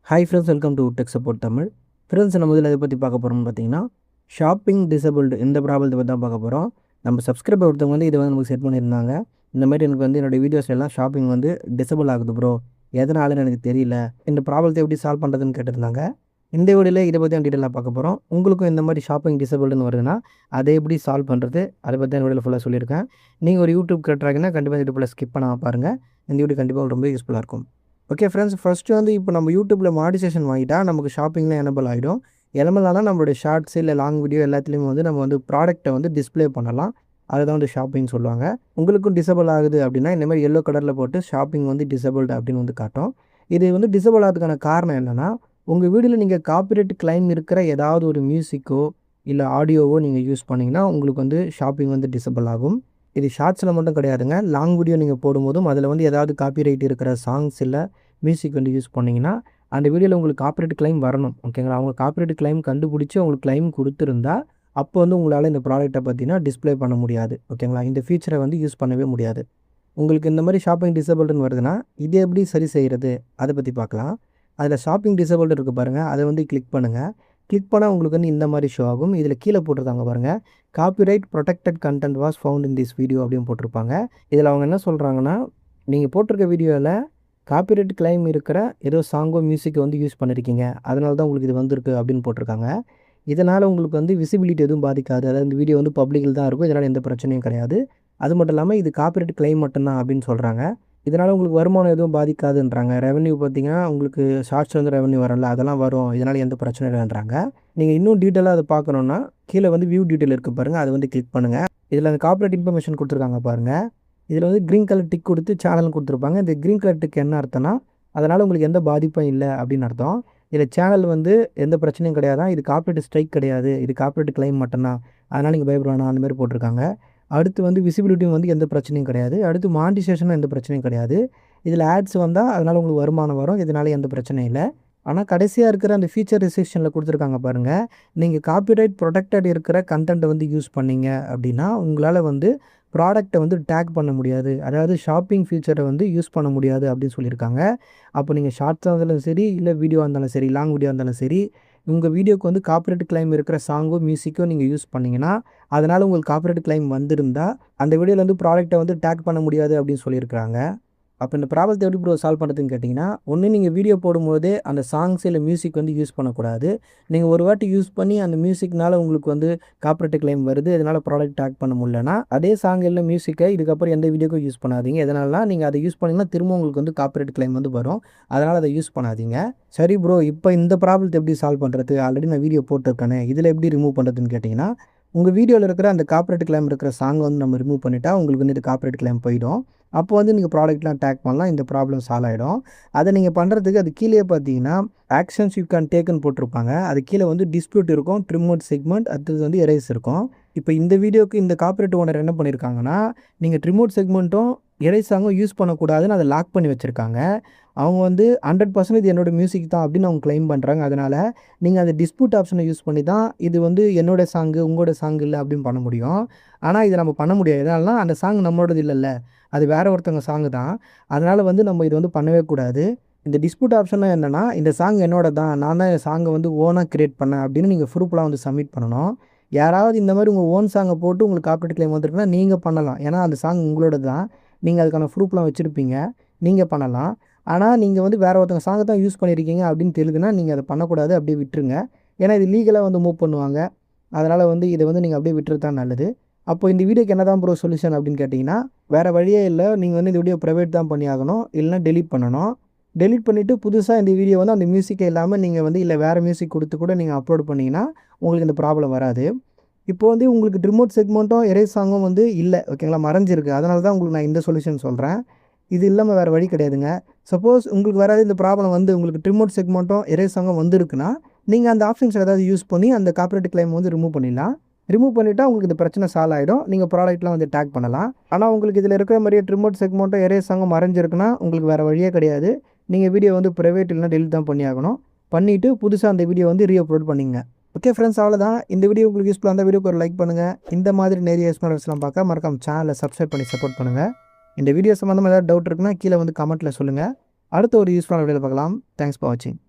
Hi friends, welcome to tech support Tamil. Friends, நம்ம இதில் எதை பற்றி பார்க்க போகிறோம்னு பார்த்தீங்கன்னா, ஷாப்பிங் டிசபிள்டு இந்த ப்ராப்ளத்தை பற்றி தான் பார்க்க போகிறோம். நம்ம சப்ஸ்கிரைபர் ஒருத்தவங்க வந்து இதை வந்து நமக்கு செட் பண்ணியிருந்தாங்க. இந்த மாதிரி எனக்கு வந்து என்னோடய வீடியோஸ் எல்லாம் ஷாப்பிங் வந்து டிசபிள் ஆகுது ப்ரோ, எதனாலன்னு எனக்கு தெரியல, இந்த ப்ராப்ளத்தை எப்படி சால்வ் பண்ணுறதுன்னு கேட்டிருந்தாங்க. இந்த வீடியோவில் இதை பற்றி டீட்டெயிலாக பார்க்க போகிறோம். உங்களுக்கும் இந்த மாதிரி ஷாப்பிங் டிசபிள்டுன்னு வருதுன்னா அதை எப்படி சால்வ் பண்ணுறது, அதை பற்றி தான் வீடியோவில் ஃபுல்லாக சொல்லியிருக்கேன். நீங்கள் ஒரு யூடியூப் கிரியேட்டராகினா கண்டிப்பாக இந்த வீடியோ ஸ்கிப் பண்ணாமல் பாருங்கள். இந்த வீடியோ கண்டிப்பாக ரொம்ப யூஸ்ஃபுல்லாக இருக்கும். ஓகே ஃப்ரெண்ட்ஸ், ஃபஸ்ட்டு வந்து இப்போ நம்ம யூடியூப்பில் மானிடைசேஷன் வாங்கிட்டா நமக்கு ஷாப்பிங்கில் எனபிள் ஆகிடும். எனபிளானால் நம்மளுடைய ஷார்ட்ஸ் இல்லை லாங் வீடியோ எல்லாத்துலேயும் வந்து நம்ம வந்து ப்ராடக்ட்டை வந்து டிஸ்பிளே பண்ணலாம். அதுதான் வந்து ஷாப்பிங் சொல்லுவாங்க. உங்களுக்கும் டிசபிள் ஆகுது அப்படின்னா இந்த மாதிரி எல்லோ கலரில் போட்டு ஷாப்பிங் வந்து டிசபிள்டு அப்படின்னு வந்து காட்டும். இது வந்து டிசபிள் ஆகிறதுக்கான காரணம் என்னென்னா, உங்கள் வீடியோவில் நீங்கள் காப்பிரைட் கிளைம் இருக்கிற ஏதாவது ஒரு மியூசிக்கோ இல்லை ஆடியோவோ நீங்கள் யூஸ் பண்ணிங்கன்னா உங்களுக்கு வந்து ஷாப்பிங் வந்து டிசபிள் ஆகும். இது ஷார்ட்ஸில் மட்டும் கிடையாதுங்க, லாங் வீடியோ நீங்கள் போடும்போதும் அதில் வந்து ஏதாவது காப்பிரைட் இருக்கிற சாங்ஸ் இல்லை மியூசிக் வந்து யூஸ் பண்ணிங்கன்னா அந்த வீடியோவில் உங்களுக்கு காப்பிரைட் கிளைம் வரணும். ஓகேங்களா? அவங்க காப்பிரைட் கிளைம் கண்டுபிடிச்சி உங்களுக்கு கிளைம் கொடுத்துருந்தா அப்போ வந்து உங்களால் இந்த ப்ராடக்ட்டை பார்த்தீங்கன்னா டிஸ்பிளே பண்ண முடியாது. ஓகேங்களா? இந்த ஃபீச்சரை வந்து யூஸ் பண்ணவே முடியாது. உங்களுக்கு இந்த மாதிரி ஷாப்பிங் டிசபிள்டுன்னு வருதுன்னா இது எப்படி சரி செய்கிறது அதை பற்றி பார்க்கலாம். அதில் ஷாப்பிங் டிசபிள்டு இருக்குது பாருங்கள், அதை வந்து கிளிக் பண்ணுங்கள். கிளிக் பண்ணால் உங்களுக்கு வந்து இந்த மாதிரி ஷோ ஆகும். இதில் கீழே போட்டிருக்காங்க பாருங்கள், copyright protected content was found in this video அப்படின்னு போட்டிருப்பாங்க. இதில் அவங்க என்ன சொல்கிறாங்கன்னா, நீங்கள் போட்டிருக்க வீடியோவில் காப்பிரைட் கிளைம் இருக்கிற ஏதோ சாங்கோ மியூசிக்கை வந்து யூஸ் பண்ணியிருக்கீங்க, அதனால தான் உங்களுக்கு இது வந்திருக்கு அப்படின்னு போட்டிருக்காங்க. இதனால் உங்களுக்கு வந்து விசிபிலிட்டி எதுவும் பாதிக்காது. அதாவது இந்த வீடியோ வந்து பப்ளிக்கில் தான் இருக்கும், இதனால் எந்த பிரச்சனையும் கிடையாது. அது மட்டும் இல்லாமல் இது காப்பிரைட் கிளைம் மட்டும்தான் அப்படின்னு சொல்கிறாங்க. இதனால் உங்களுக்கு வருமானம் எதுவும் பாதிக்காதுன்றாங்க. ரெவென்யூ பார்த்தீங்கன்னா உங்களுக்கு ஷார்ட்ஸ் வந்து ரெவென்யூ வரல, அதெல்லாம் வரும், இதனால் எந்த பிரச்சனையும் இல்லைன்றாங்க. நீங்கள் இன்னும் டீட்டெயிலாக அதை பார்க்கணுன்னா கீழே வந்து வியூ டீட்டெயில் இருக்குது பாருங்கள், அதை வந்து கிளிக் பண்ணுங்கள். இதில் அந்த காப்பிரைட் இன்ஃபர்மேஷன் கொடுத்துருக்காங்க பாருங்கள். இதில் வந்து க்ரீன் கலர் டிக் கொடுத்து சேனல் கொடுத்துருப்பாங்க. இந்த க்ரீன் கலர் டிக் என்ன அர்த்தம்னா, அதனால் உங்களுக்கு எந்த பாதிப்பும் இல்லை அப்படின்னு அர்த்தம். இதில் சேனல் வந்து எந்த பிரச்சனையும் கிடையாதான், இது காப்பிரைட் ஸ்ட்ரைக் கிடையாது, இது காப்பிரைட் கிளைம் மட்டும்தான், அதனால் நீங்கள் பயப்பட வேணாம் அந்த மாதிரி போட்டிருக்காங்க. அடுத்து வந்து விசிபிலிட்டியும் வந்து எந்த பிரச்சனையும் கிடையாது. அடுத்து மானிடைசேஷனும் எந்த பிரச்சனையும் கிடையாது. இதில் ஆட்ஸ் வந்தால் அதனால் உங்களுக்கு வருமானம் வரும், இதனால் எந்த பிரச்சனையும் இல்லை. ஆனால் கடைசியாக இருக்கிற அந்த ஃபீச்சர் ரெஸ்ட்ரிக்ஷனில் கொடுத்துருக்காங்க பாருங்கள், நீங்கள் காப்பிரைட் ப்ரொடெக்டட் இருக்கிற கண்டென்ட்டை வந்து யூஸ் பண்ணீங்க அப்படின்னா உங்களால் வந்து ப்ராடக்ட்டை வந்து டேக் பண்ண முடியாது, அதாவது ஷாப்பிங் ஃபீச்சரை வந்து யூஸ் பண்ண முடியாது அப்படின்னு சொல்லியிருக்காங்க. அப்போ நீங்கள் ஷார்ட்ஸாக இருந்தாலும் சரி, இல்லை வீடியோவாக இருந்தாலும் சரி, லாங் வீடியோ இருந்தாலும் சரி, உங்கள் வீடியோக்கு வந்து காப்பிரைட் கிளைம் இருக்கிற சாங்கோ மியூசிக்கோ நீங்கள் யூஸ் பண்ணிங்கன்னா அதனால் உங்களுக்கு காப்பிரைட் கிளைம் வந்திருந்தால் அந்த வீடியோவில் வந்து ப்ராடக்ட்டை வந்து டேக் பண்ண முடியாது அப்படின்னு சொல்லியிருக்காங்க. அப்போ இந்த ப்ராப்ளத்தை எப்படி ப்ரோ சால்வ் பண்ணுறதுன்னு கேட்டிங்கன்னா, ஒன்று நீங்கள் வீடியோ போடும்போதே அந்த சாங்ஸ் இல்லை மியூசிக் வந்து யூஸ் பண்ணக்கூடாது. நீங்கள் ஒரு வாட்டி யூஸ் பண்ணி அந்த மியூசிக்னால் உங்களுக்கு வந்து காப்பிரைட் கிளைம் வருது, இதனால் ப்ராடக்ட் டேக் பண்ண முடியலன்னா அதே சாங் இல்லை மியூசிக்கை இதுக்கப்புறம் எந்த வீடியோக்கும் யூஸ் பண்ணாதீங்க. எதனாலனா நீங்கள் அதை யூஸ் பண்ணிங்கன்னா திரும்ப உங்களுக்கு வந்து காப்பிரைட் கிளைம் வந்து வரும், அதனால் அதை யூஸ் பண்ணாதீங்க. சரி ப்ரோ, இப்போ இந்த ப்ராப்ளத்தை எப்படி சால்வ் பண்ணுறது, ஆல்ரெடி நான் வீடியோ போட்டிருக்கேனே, இதில் எப்படி ரிமூவ் பண்ணுறதுன்னு கேட்டிங்கன்னா, உங்கள் வீடியோவில் இருக்கிற அந்த காப்பிரைட் கிளைம் இருக்கிற சாங் வந்து நம்ம ரிமூவ் பண்ணிட்டா உங்களுக்கு வந்து இது காப்பிரைட் கிளைம் போயிடும். அப்போ வந்து நீங்கள் ப்ராடக்ட்லாம் டேக் பண்ணலாம், இந்த ப்ராப்ளம் சால்வ் ஆகிடும். அதை நீங்கள் பண்ணுறதுக்கு அது கீழே பார்த்தீங்கன்னா ஆக்ஷன்ஸ் யூ கேன் டேக்குன்னு போட்டிருப்பாங்க. அது கீழே வந்து டிஸ்பியூட் இருக்கும், ட்ரிமோட் செக்மெண்ட், அடுத்தது வந்து எரேஸ் இருக்கும். இப்போ இந்த வீடியோக்கு இந்த காப்பிரைட் ஓனர் என்ன பண்ணியிருக்காங்கன்னா, நீங்கள் ட்ரிமோட் செக்மெண்ட்டும் எரேஸ் சாங்கும் யூஸ் பண்ணக்கூடாதுன்னு அதை லாக் பண்ணி வச்சுருக்காங்க. அவங்க வந்து 100% இது என்னோடய மியூசிக் தான் அப்படின்னு அவங்க கிளைம் பண்ணுறாங்க. அதனால் நீங்கள் அந்த டிஸ்பியூட் ஆப்ஷனை யூஸ் பண்ணி தான் இது வந்து என்னோடய சாங்கு உங்களோட சாங் இல்லை அப்படின்னு பண்ண முடியும். ஆனால் இதை நம்ம பண்ண முடியாது. எதனாலனா அந்த சாங் நம்மளோடது இல்லைல்ல, அது வேறு ஒருத்தவங்க சாங்கு தான். அதனால் வந்து நம்ம இது வந்து பண்ணவே கூடாது. இந்த டிஸ்பியூட் ஆப்ஷனாக என்னென்னா, இந்த சாங் என்னோட தான், நான் தான் இந்த சாங்கை வந்து ஓனாக க்ரியேட் பண்ணேன் அப்படின்னு நீங்கள் ப்ரூஃப்லாம் வந்து சப்மிட் பண்ணணும். யாராவது இந்த மாதிரி உங்கள் ஓன் சாங்கை போட்டு உங்களுக்கு காப்பிரைட் கிளைம் வந்துருக்குன்னா நீங்கள் பண்ணலாம், ஏன்னா அந்த சாங் உங்களோட தான், நீங்கள் அதுக்கான ப்ரூஃப்லாம் வச்சுருப்பீங்க, நீங்கள் பண்ணலாம். ஆனால் நீங்கள் வந்து வேறு ஒருத்தவங்க சாங்கை தான் யூஸ் பண்ணியிருக்கீங்க அப்படின்னு தெரியுதுன்னா நீங்கள் அதை பண்ணக்கூடாது, அப்படியே விட்டுருங்க. ஏன்னா இது லீகலாக வந்து மூவ் பண்ணுவாங்க. அதனால் வந்து இதை வந்து நீங்கள் அப்படியே விட்டுறது தான் நல்லது. அப்போ இந்த வீடியோக்கு என்ன தான் ப்ரோ சொல்யூஷன் அப்படின்னு கேட்டிங்கன்னா, வேறு வழியே இல்லை, நீங்கள் வந்து இந்த வீடியோ ப்ரைவேட் தான் பண்ணி ஆகணும், இல்லைனா டெலீட் பண்ணணும். டெலீட் பண்ணிவிட்டு புதுசாக இந்த வீடியோ வந்து அந்த மியூசிக்கே இல்லாமல் நீங்கள் வந்து இல்லை வேறு மியூசிக் கொடுத்து கூட நீங்கள் அப்லோட் பண்ணிங்கன்னா உங்களுக்கு இந்த ப்ராப்ளம் வராது. இப்போ வந்து உங்களுக்கு ரிமோட் செக்மெண்ட்டும் எரேஸ் சாங்கும் வந்து இல்லை, ஓகேங்களா, மறைஞ்சிருக்கு. அதனால தான் உங்களுக்கு நான் இந்த சொல்யூஷன் சொல்கிறேன். இது இல்லாமல் வேறு வழி கிடையாதுங்க. சப்போஸ் உங்களுக்கு வேறு இந்த ப்ராப்ளம் வந்து உங்களுக்கு ரிமோட் செக்மெண்ட்டும் எரேஸ் சாங்கும் வந்திருக்குன்னா நீங்கள் அந்த ஆப்ஷன்ஸ் ஏதாவது யூஸ் பண்ணி அந்த காப்பிரைட் கிளைம் வந்து ரிமூவ் பண்ணிடலாம். ரிமூவ் பண்ணிவிட்டால் உங்களுக்கு இந்த பிரச்சனை சால்வ் ஆகிடும், நீங்கள் ப்ராடக்ட்லாம் வந்து டேக் பண்ணலாம். ஆனால் உங்களுக்கு இதில் இருக்கிற மாதிரியே ரிமோட் செக்மெண்ட்டும் எரேஸ் சாங்கும் மறைஞ்சிருக்குன்னா உங்களுக்கு வேறு வழியே கிடையாது. நீங்கள் வீடியோ வந்து ப்ரைவேட் இல்லைனா டெலிட் தான் பண்ணி ஆகணும். பண்ணிவிட்டு புதுசாக அந்த வீடியோ வந்து அப்லோட் பண்ணிங்க. ஓகே ஃப்ரெண்ட்ஸ், அவ்வளோதான். இந்த வீடியோ உங்களுக்கு யூஸ்ஃபுல்லாக அந்த வீடியோக்கு ஒரு லைக் பண்ணுங்கள். இந்த மாதிரி நிறைய யூஸ்ஃபுல்லாக பார்க்க மறக்காம சேனலை சப்ஸ்கிரைப் பண்ணி சப்போர்ட் பண்ணுங்கள். இந்த வீடியோ சம்மந்தமாக ஏதாவது டவுட் இருக்குன்னா கீழே வந்து கமெண்ட்டில் சொல்லுங்கள். அடுத்த ஒரு யூஸ்ஃபுல்லான வீடியோவில் பார்க்கலாம். தேங்க்ஸ் ஃபார் வாட்சிங்.